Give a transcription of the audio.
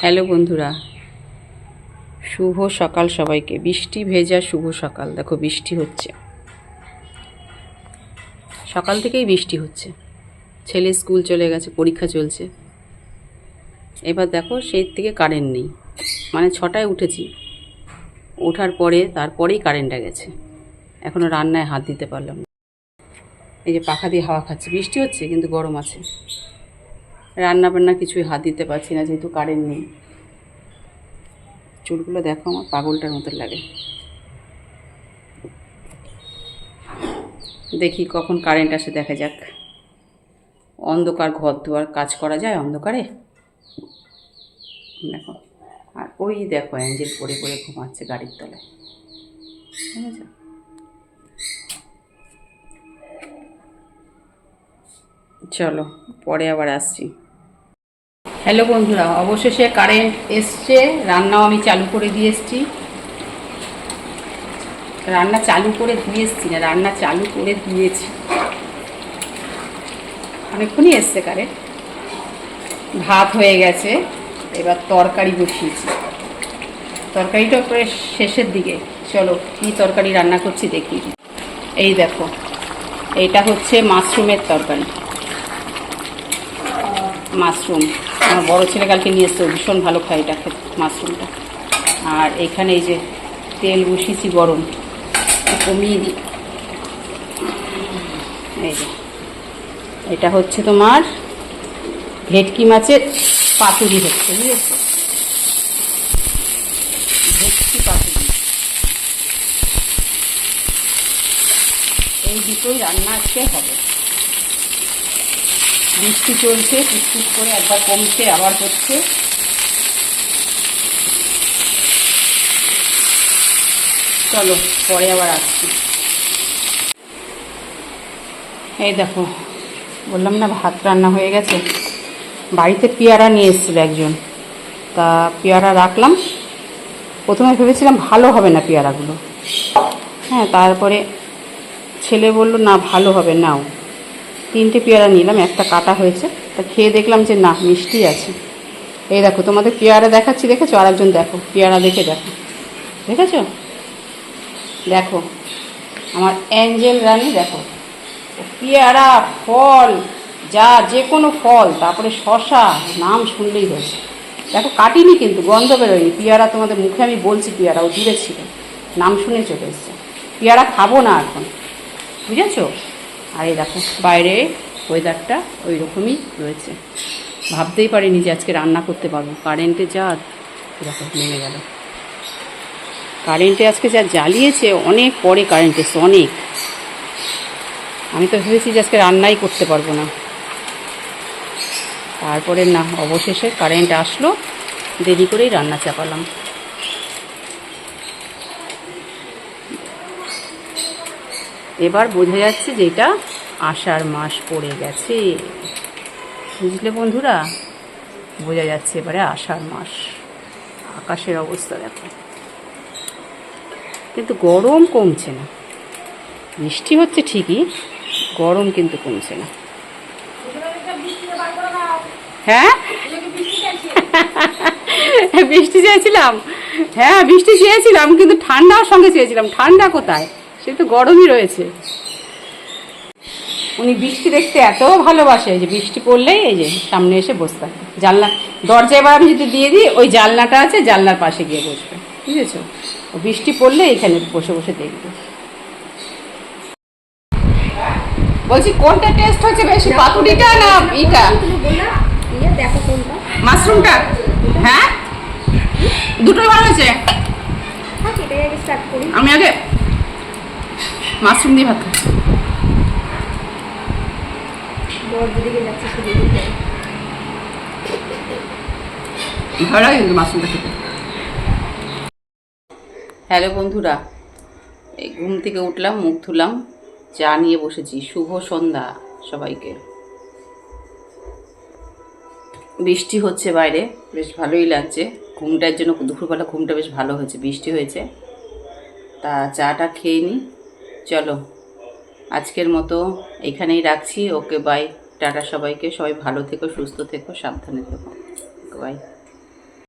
Hello বন্ধুরা, শুভ সকাল সবাইকে। বৃষ্টি ভেজা শুভ সকাল। দেখো বৃষ্টি হচ্ছে, সকাল থেকেই বৃষ্টি হচ্ছে। ছেলে স্কুল চলে গেছে, পরীক্ষা চলছে। এবার দেখো সেই থেকে কারেন্ট নেই, মানে 6টায় উঠেছি, ওঠার পরে তারপরেই কারেন্টটা গেছে। এখনও রান্নায় হাত দিতে পারলাম না। এই যে পাখা দিয়ে হাওয়া খাচ্ছে, বৃষ্টি হচ্ছে কিন্তু গরম আছে। রান্না বান্না কিছুই হাত দিতে পারছি না যেহেতু কারেন্ট নেই। চুলগুলো দেখো আমার পাগলটার মতো লাগে। দেখি কখন কারেন্ট আসে, দেখা যাক। অন্ধকার ঘর দুয়ার, কাজ করা যায় অন্ধকারে? দেখো, আর ওই দেখো অ্যাঞ্জেল পড়ে পড়ে ঘুমাচ্ছে গাড়ির তলায়, ঠিক আছে? চলো পরে আবার আসছি। হ্যালো বন্ধুরা, অবশেষে কারেন্ট এসছে। রান্নাও আমি চালু করে দিয়ে এসছি। রান্না চালু করে দিয়েছি। অনেকক্ষণই এসছে কারেন্ট। ভাত হয়ে গেছে, এবার তরকারি বসিয়েছি। তরকারিটা প্রায় শেষের দিকে। চলো কী তরকারি রান্না করছি দেখি। এই দেখো, এইটা হচ্ছে মাশরুমের তরকারি। মাশরুম আমার বড়ো ছেলে কালকে নিয়ে এসছে, ভীষণ ভালো খায় এটা খেতে, মাশরুমটা। আর এখানে এই যে তেল বসিয়েছি গরম, কমিয়ে দিই। এই যে এটা হচ্ছে তোমার ভেটকি মাছের পাতুরি হচ্ছে, বুঝেছো? ভেটকি পাতুরি, এই দুটোই রান্না আজকে হবে। বৃষ্টি চলছে, টুকটুক করে একবার কমছে আবার হচ্ছে। চলো পরে আবার আসছি। এই দেখো, বললাম না ভাত রান্না হয়ে গেছে। বাড়িতে পেয়ারা নিয়ে এসেছিল একজন, তা পেয়ারা রাখলাম। প্রথমে ভেবেছিলাম ভালো হবে না পেয়ারাগুলো, হ্যাঁ, তারপরে ছেলে বলল না ভালো হবে, নাও। 3টে পেয়ারা নিলাম, একটা কাটা হয়েছে। তা খেয়ে দেখলাম যে না, মিষ্টি আছে। এই দেখো তোমাদের পেয়ারা দেখাচ্ছি, দেখেছো? আরেকজন দেখো, পেয়ারা দেখে দেখো, দেখেছো? দেখো আমার অ্যাঞ্জেল রানী, দেখো পেয়ারা, ফল, যে কোনো ফল, তারপরে শশা, নাম শুনলেই হয়েছে। দেখো কাটিনি কিন্তু, গন্ধ বেরোয়নি। পেয়ারা তোমাদের মুখে আমি বলছি পেয়ারা, ও দূরে ছিল, নাম শুনে চলে এসছে। পেয়ারা খাবো না এখন, বুঝেছো? আর এই দেখো বাইরে ওয়েদারটা ওই রকমই রয়েছে। ভাবতেই পারিনি যে আজকে রান্না করতে পারবো। কারেন্টে যা দেখো নেমে গেল। কারেন্টে আজকে যা জ্বালিয়েছে, অনেক পরে কারেন্ট এসছে, অনেক। আমি তো ভেবেছি যে আজকে রান্নাই করতে পারবো না। তারপরে না, অবশেষে কারেন্ট আসলো, দেরি করেই রান্না চাপালাম। এবার বোঝা যাচ্ছে যে এটা আষাঢ় মাস পড়ে গেছে, বুঝলে বন্ধুরা? বোঝা যাচ্ছে এবারে আষাঢ় মাস। আকাশের অবস্থা দেখো, কিন্তু গরম কমছে না। বৃষ্টি হচ্ছে ঠিকই, গরম কিন্তু কমছে না। হ্যাঁ বৃষ্টি চেয়েছিলাম, হ্যাঁ বৃষ্টি চেয়েছিলাম, কিন্তু ঠান্ডাও সঙ্গে চেয়েছিলাম। ঠান্ডা কোথায়, সে তো গরমই রয়েছে। উনি বৃষ্টি দেখতে এত ভালোবাসে যে বৃষ্টি পড়লেই এই যে সামনে এসে বসতে থাকে। জানলা দরজা এবার আমি যদি দিয়ে দিই, ওই জানলাটা আছে, জানলার পাশে গিয়ে বসবে, বুঝেছো? ও বৃষ্টি পড়লে এখানে বসে বসে দেখবে। বলছি কোনটা টেস্ট হচ্ছে বেশি, পাতুরিটা না এইটা? মাশরুমটা? হ্যাঁ দুটোই ভালো হয়েছে। আমি আগে মাশরুম দিয়ে ভাত খাই। ভালো লাগে কিন্তু মাশরুমটা খেতে। হ্যালো বন্ধুরা, এই ঘুম থেকে উঠলাম, মুখ ধুলাম, চা নিয়ে বসেছি। শুভ সন্ধ্যা সবাইকে। বৃষ্টি হচ্ছে বাইরে, বেশ ভালোই লাগছে। ঘুমটার জন্য দুপুরবেলা ঘুমটা বেশ ভালো হয়েছে, বৃষ্টি হয়েছে। তা চাটা খেয়ে নিই। চলো আজকের মতো এখানেই রাখছি। ওকে বাই, টাটা সবাইকে। সবাই ভালো থেকো, সুস্থ থেকো, সাবধানে থেকো। বাই।